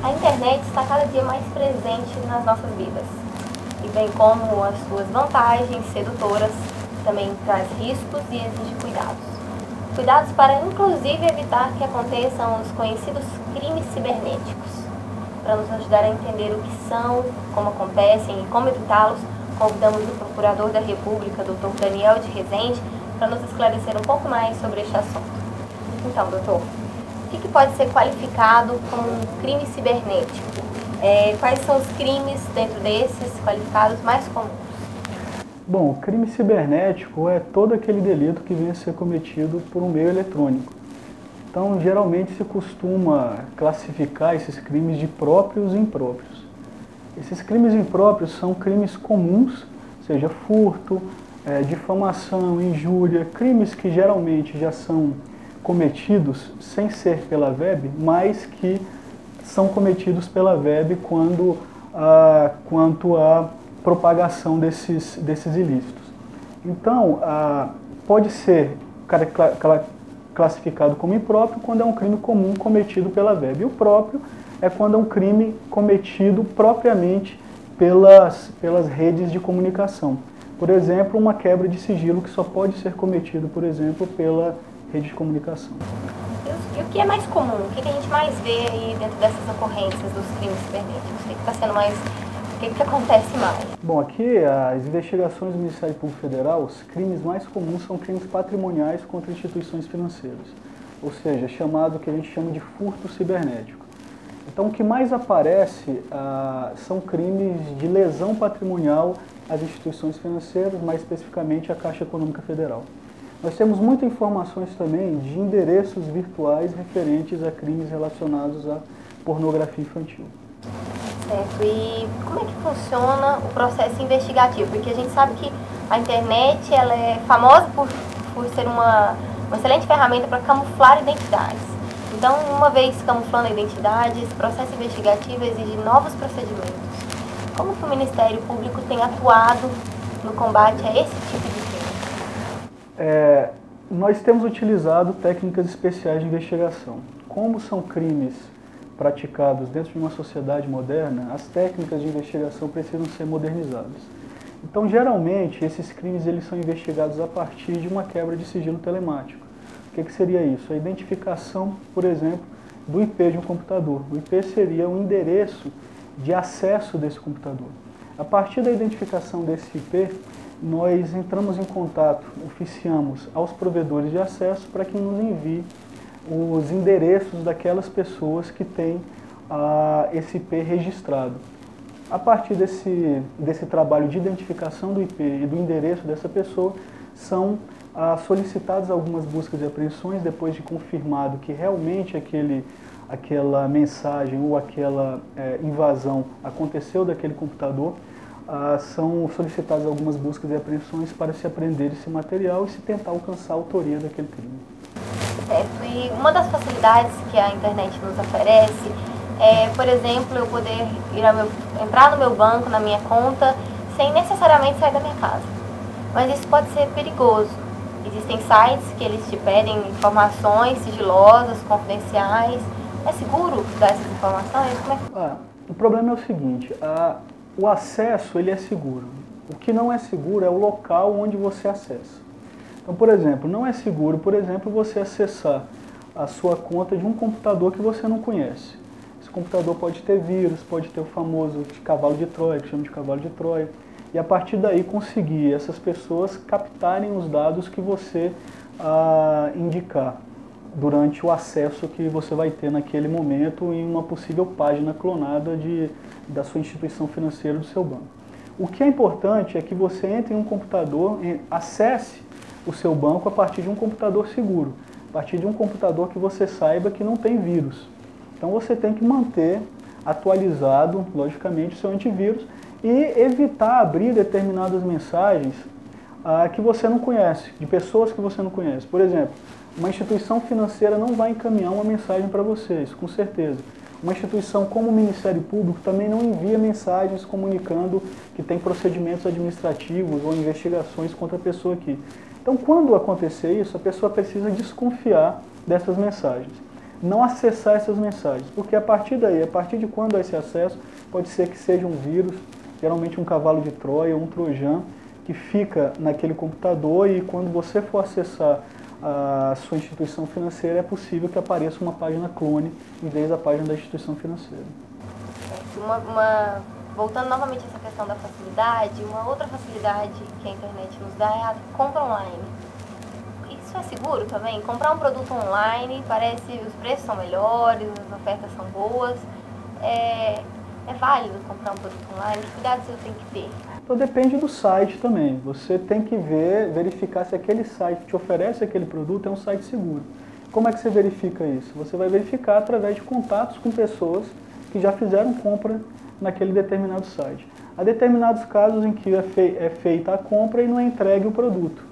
A internet está cada dia mais presente nas nossas vidas e bem como as suas vantagens sedutoras, também traz riscos e exige cuidados. Cuidados para inclusive evitar que aconteçam os conhecidos crimes cibernéticos. Para nos ajudar a entender o que são, como acontecem e como evitá-los, convidamos o Procurador da República, Dr. Daniel de Rezende, para nos esclarecer um pouco mais sobre este assunto. Então, doutor, o que pode ser qualificado como um crime cibernético? Quais são os crimes dentro desses qualificados mais comuns? Bom, o crime cibernético é todo aquele delito que vem a ser cometido por um meio eletrônico. Então, geralmente se costuma classificar esses crimes de próprios e impróprios. Esses crimes impróprios são crimes comuns, seja furto, difamação, injúria, crimes que geralmente já são cometidos sem ser pela web, mas que são cometidos pela web quanto à propagação desses ilícitos. Então, pode ser classificado como impróprio quando é um crime comum cometido pela web. E o próprio é quando é um crime cometido propriamente pelas redes de comunicação. Por exemplo, uma quebra de sigilo que só pode ser cometido, por exemplo, pela rede de comunicação. E o que é mais comum? O que a gente mais vê aí dentro dessas ocorrências dos crimes cibernéticos? O que está sendo mais... O que acontece mais? Bom, aqui as investigações do Ministério Público Federal, os crimes mais comuns são crimes patrimoniais contra instituições financeiras, ou seja, chamado que a gente chama de furto cibernético. Então, o que mais aparece são crimes de lesão patrimonial às instituições financeiras, mais especificamente à Caixa Econômica Federal. Nós temos muitas informações também de endereços virtuais referentes a crimes relacionados à pornografia infantil. Certo. E como é que funciona o processo investigativo? Porque a gente sabe que a internet ela é famosa por ser uma excelente ferramenta para camuflar identidades. Então, uma vez camuflando a identidade, esse processo investigativo exige novos procedimentos. Como que o Ministério Público tem atuado no combate a esse tipo de crime? Nós temos utilizado técnicas especiais de investigação. Como são crimes praticados dentro de uma sociedade moderna, as técnicas de investigação precisam ser modernizadas. Então, geralmente, esses crimes eles são investigados a partir de uma quebra de sigilo telemático. O que seria isso? A identificação, por exemplo, do IP de um computador. O IP seria o endereço de acesso desse computador. A partir da identificação desse IP, nós entramos em contato, oficiamos aos provedores de acesso para que nos envie os endereços daquelas pessoas que têm esse IP registrado. A partir desse trabalho de identificação do IP e do endereço dessa pessoa, são solicitadas algumas buscas e apreensões, depois de confirmado que realmente aquela mensagem ou aquela invasão aconteceu daquele computador, são solicitadas algumas buscas e apreensões para se apreender esse material e se tentar alcançar a autoria daquele crime. Certo. E uma das facilidades que a internet nos oferece é, por exemplo, eu poder entrar no meu banco, na minha conta, sem necessariamente sair da minha casa. Mas isso pode ser perigoso. Existem sites que eles te pedem informações sigilosas, confidenciais. É seguro dar essas informações? O problema é o seguinte, o acesso ele é seguro. O que não é seguro é o local onde você acessa. Então, por exemplo, não é seguro, por exemplo, você acessar a sua conta de um computador que você não conhece. Esse computador pode ter vírus, pode ter o famoso cavalo de Troia, que chama de cavalo de Troia. E a partir daí conseguir essas pessoas captarem os dados que você indicar durante o acesso que você vai ter naquele momento em uma possível página clonada da sua instituição financeira, do seu banco. O que é importante é que você entre em um computador e acesse o seu banco a partir de um computador seguro, a partir de um computador que você saiba que não tem vírus. Então você tem que manter atualizado, logicamente, o seu antivírus e evitar abrir determinadas mensagens que você não conhece, de pessoas que você não conhece. Por exemplo, uma instituição financeira não vai encaminhar uma mensagem para vocês, com certeza. Uma instituição como o Ministério Público também não envia mensagens comunicando que tem procedimentos administrativos ou investigações contra a pessoa aqui. Então, quando acontecer isso, a pessoa precisa desconfiar dessas mensagens. não acessar essas mensagens, porque a partir daí, a partir de quando há esse acesso, pode ser que seja um vírus, geralmente um cavalo de Troia, um trojan, que fica naquele computador e quando você for acessar a sua instituição financeira, é possível que apareça uma página clone em vez da página da instituição financeira. Voltando novamente a essa questão da facilidade, uma outra facilidade que a internet nos dá é a compra online. Isso é seguro também? Comprar um produto online, parece que os preços são melhores, as ofertas são boas. É válido comprar um produto online? Que cuidados eu tenho que ter? Então depende do site também. Você tem que verificar se aquele site que te oferece aquele produto é um site seguro. Como é que você verifica isso? Você vai verificar através de contatos com pessoas que já fizeram compra naquele determinado site. Há determinados casos em que é feita a compra e não é entregue o produto.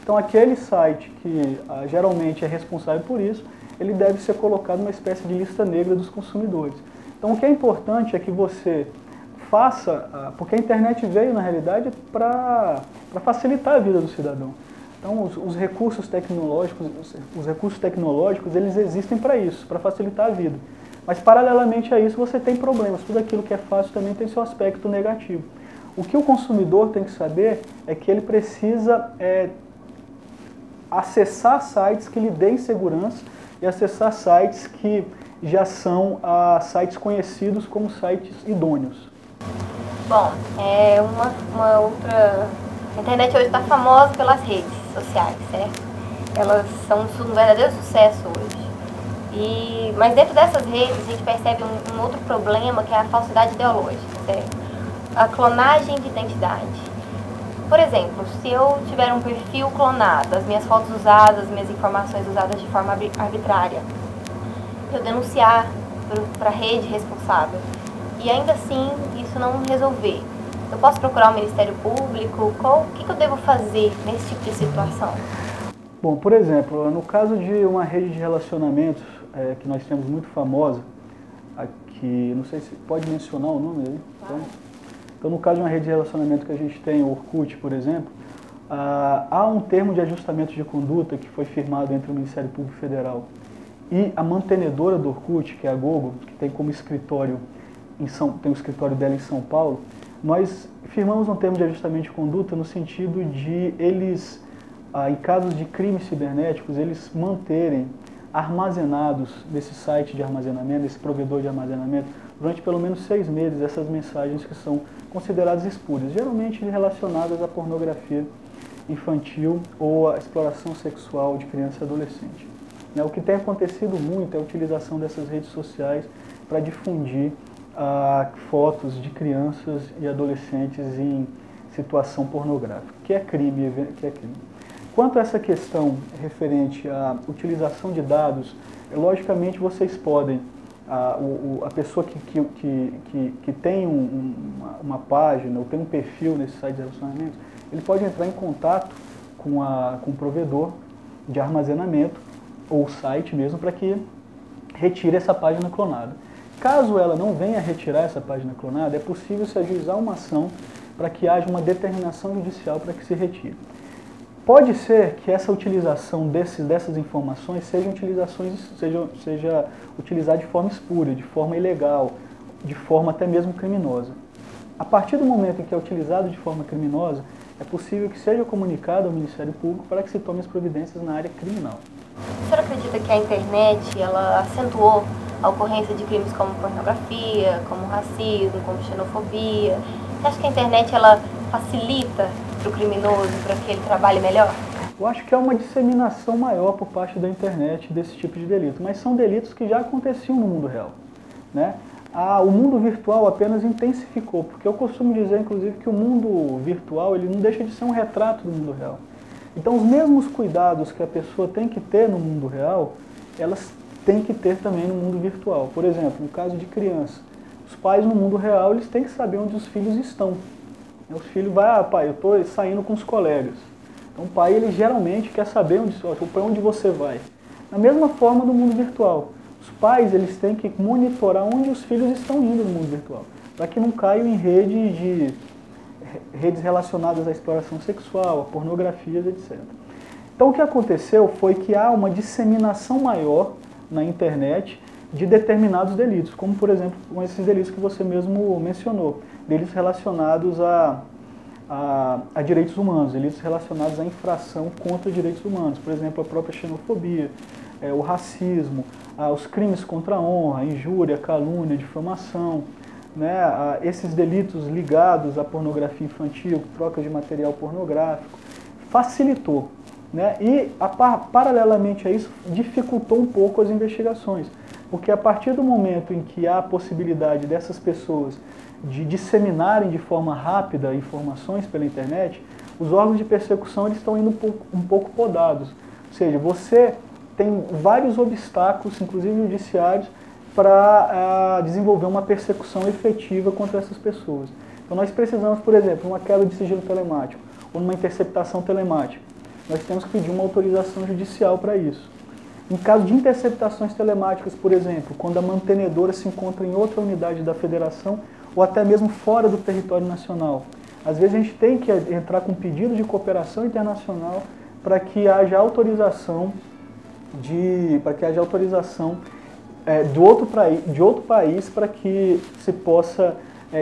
Então aquele site que geralmente é responsável por isso, ele deve ser colocado numa espécie de lista negra dos consumidores. Então o que é importante é que você faça, porque a internet veio na realidade para facilitar a vida do cidadão. Então os recursos tecnológicos eles existem para isso, para facilitar a vida. Mas paralelamente a isso você tem problemas, tudo aquilo que é fácil também tem seu aspecto negativo. O que o consumidor tem que saber é que ele precisa acessar sites que lhe deem segurança e acessar sites que já são sites conhecidos como sites idôneos. Bom, uma outra... A internet hoje está famosa pelas redes sociais, certo? Elas são um verdadeiro sucesso hoje. Mas dentro dessas redes a gente percebe um outro problema que é a falsidade ideológica, certo? A clonagem de identidade. Por exemplo, se eu tiver um perfil clonado, as minhas fotos usadas, as minhas informações usadas de forma arbitrária, eu denunciar para a rede responsável e ainda assim isso não resolver, eu posso procurar o Ministério Público? O que eu devo fazer nesse tipo de situação? Bom, por exemplo, no caso de uma rede de relacionamentos que nós temos muito famosa, aqui, não sei se pode mencionar o nome aí. Então, no caso de uma rede de relacionamento que a gente tem, o Orkut, por exemplo, há um termo de ajustamento de conduta que foi firmado entre o Ministério Público Federal e a mantenedora do Orkut, que é a Google, que tem como escritório, tem o escritório dela em São Paulo. Nós firmamos um termo de ajustamento de conduta no sentido de eles, em casos de crimes cibernéticos, eles manterem armazenados nesse site de armazenamento, nesse provedor de armazenamento, durante pelo menos 6 meses, essas mensagens que são consideradas espúrias, geralmente relacionadas à pornografia infantil ou à exploração sexual de criança e adolescente. O que tem acontecido muito é a utilização dessas redes sociais para difundir fotos de crianças e adolescentes em situação pornográfica, que é crime. Quanto a essa questão referente à utilização de dados, logicamente vocês podem, a pessoa que tem uma página ou tem um perfil nesse site de relacionamento, ele pode entrar em contato com o provedor de armazenamento ou o site mesmo para que retire essa página clonada. Caso ela não venha retirar essa página clonada, é possível se ajuizar uma ação para que haja uma determinação judicial para que se retire. Pode ser que essa utilização dessas informações seja utilizada de forma espúria, de forma ilegal, de forma até mesmo criminosa. A partir do momento em que é utilizado de forma criminosa, é possível que seja comunicado ao Ministério Público para que se tome as providências na área criminal. O senhor acredita que a internet ela acentuou a ocorrência de crimes como pornografia, como racismo, como xenofobia? Você acha que a internet ela facilita para o criminoso, para que ele trabalhe melhor? Eu acho que é uma disseminação maior por parte da internet desse tipo de delito, mas são delitos que já aconteciam no mundo real, né? O mundo virtual apenas intensificou, porque eu costumo dizer, inclusive, que o mundo virtual ele não deixa de ser um retrato do mundo real. Então, os mesmos cuidados que a pessoa tem que ter no mundo real, elas têm que ter também no mundo virtual. Por exemplo, no caso de criança, os pais no mundo real eles têm que saber onde os filhos estão. Os filhos vai, pai, eu estou saindo com os colegas. Então o pai ele geralmente quer saber para onde você vai. Da mesma forma no mundo virtual. Os pais eles têm que monitorar onde os filhos estão indo no mundo virtual, para que não caiam em redes relacionadas à exploração sexual, a pornografias, etc. Então o que aconteceu foi que há uma disseminação maior na internet de determinados delitos, como por exemplo com esses delitos que você mesmo mencionou, delitos relacionados a direitos humanos, delitos relacionados à infração contra direitos humanos, por exemplo, a própria xenofobia, o racismo, os crimes contra a honra, a injúria, a calúnia, a difamação, né, esses delitos ligados à pornografia infantil, troca de material pornográfico, facilitou, né, e paralelamente a isso dificultou um pouco as investigações, porque a partir do momento em que há a possibilidade dessas pessoas de disseminarem de forma rápida informações pela internet, os órgãos de persecução eles estão indo um pouco podados. Ou seja, você tem vários obstáculos, inclusive judiciários, para desenvolver uma persecução efetiva contra essas pessoas. Então nós precisamos, por exemplo, uma quebra de sigilo telemático ou numa interceptação telemática. Nós temos que pedir uma autorização judicial para isso. Em caso de interceptações telemáticas, por exemplo, quando a mantenedora se encontra em outra unidade da federação ou até mesmo fora do território nacional, às vezes a gente tem que entrar com pedido de cooperação internacional para que haja autorização de outro país para que se possa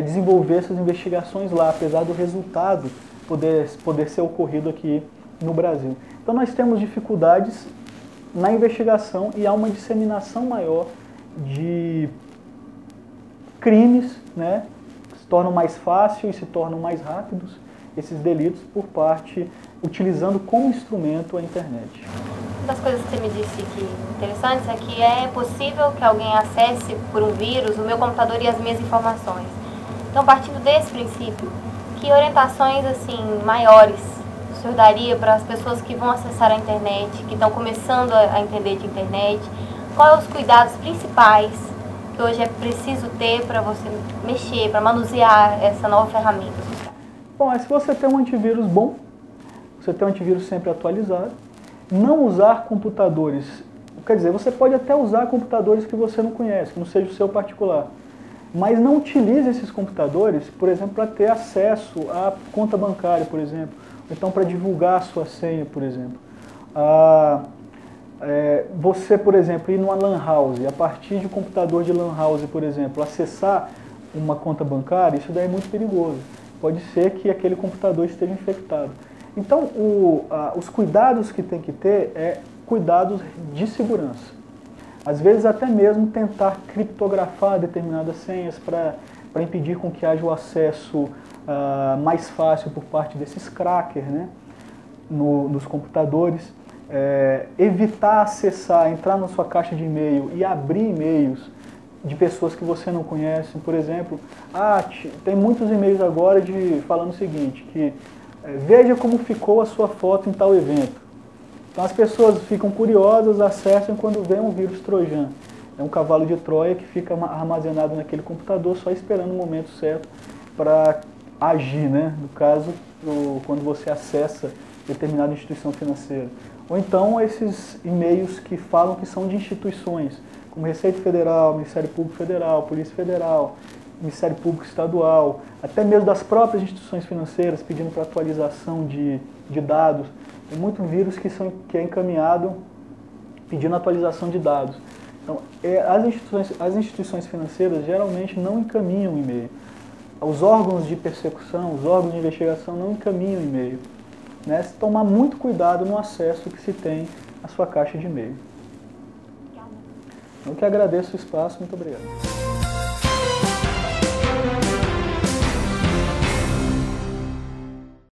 desenvolver essas investigações lá, apesar do resultado poder ser ocorrido aqui no Brasil. Então nós temos dificuldades na investigação e há uma disseminação maior de crimes, né, que se tornam mais fáceis e se tornam mais rápidos, esses delitos utilizando como instrumento a internet. Uma das coisas que você me disse que interessantes é que é possível que alguém acesse por um vírus o meu computador e as minhas informações. Então, partindo desse princípio, que orientações assim maiores o senhor daria para as pessoas que vão acessar a internet, que estão começando a entender de internet? Quais são os cuidados principais que hoje é preciso ter para você mexer, para manusear essa nova ferramenta? Bom, se você tem um antivírus bom, você tem um antivírus sempre atualizado, não usar computadores, quer dizer, você pode até usar computadores que você não conhece, que não seja o seu particular, mas não utilize esses computadores, por exemplo, para ter acesso à conta bancária, por exemplo, ou então para divulgar a sua senha, por exemplo. Você, por exemplo, ir numa LAN house, a partir de um computador de LAN house, por exemplo, acessar uma conta bancária, isso daí é muito perigoso. Pode ser que aquele computador esteja infectado. Então, os cuidados que tem que ter é cuidados de segurança. Às vezes até mesmo tentar criptografar determinadas senhas para impedir com que haja o acesso mais fácil por parte desses crackers, né, nos computadores. Evitar acessar, entrar na sua caixa de e-mail e abrir e-mails de pessoas que você não conhece. Por exemplo, tem muitos e-mails agora falando o seguinte, que veja como ficou a sua foto em tal evento. Então as pessoas ficam curiosas, acessam quando vem um vírus trojan. É um cavalo de Troia que fica armazenado naquele computador só esperando o momento certo para agir, né? No caso, quando você acessa determinada instituição financeira. Ou então esses e-mails que falam que são de instituições, como Receita Federal, Ministério Público Federal, Polícia Federal, Ministério Público Estadual, até mesmo das próprias instituições financeiras pedindo para atualização de dados. Tem muito vírus que é encaminhado pedindo atualização de dados. Então, as instituições financeiras geralmente não encaminham e-mail. Os órgãos de persecução, os órgãos de investigação não encaminham e-mail. Né? Se tomar muito cuidado no acesso que se tem à sua caixa de e-mail. Eu que agradeço o espaço, muito obrigado.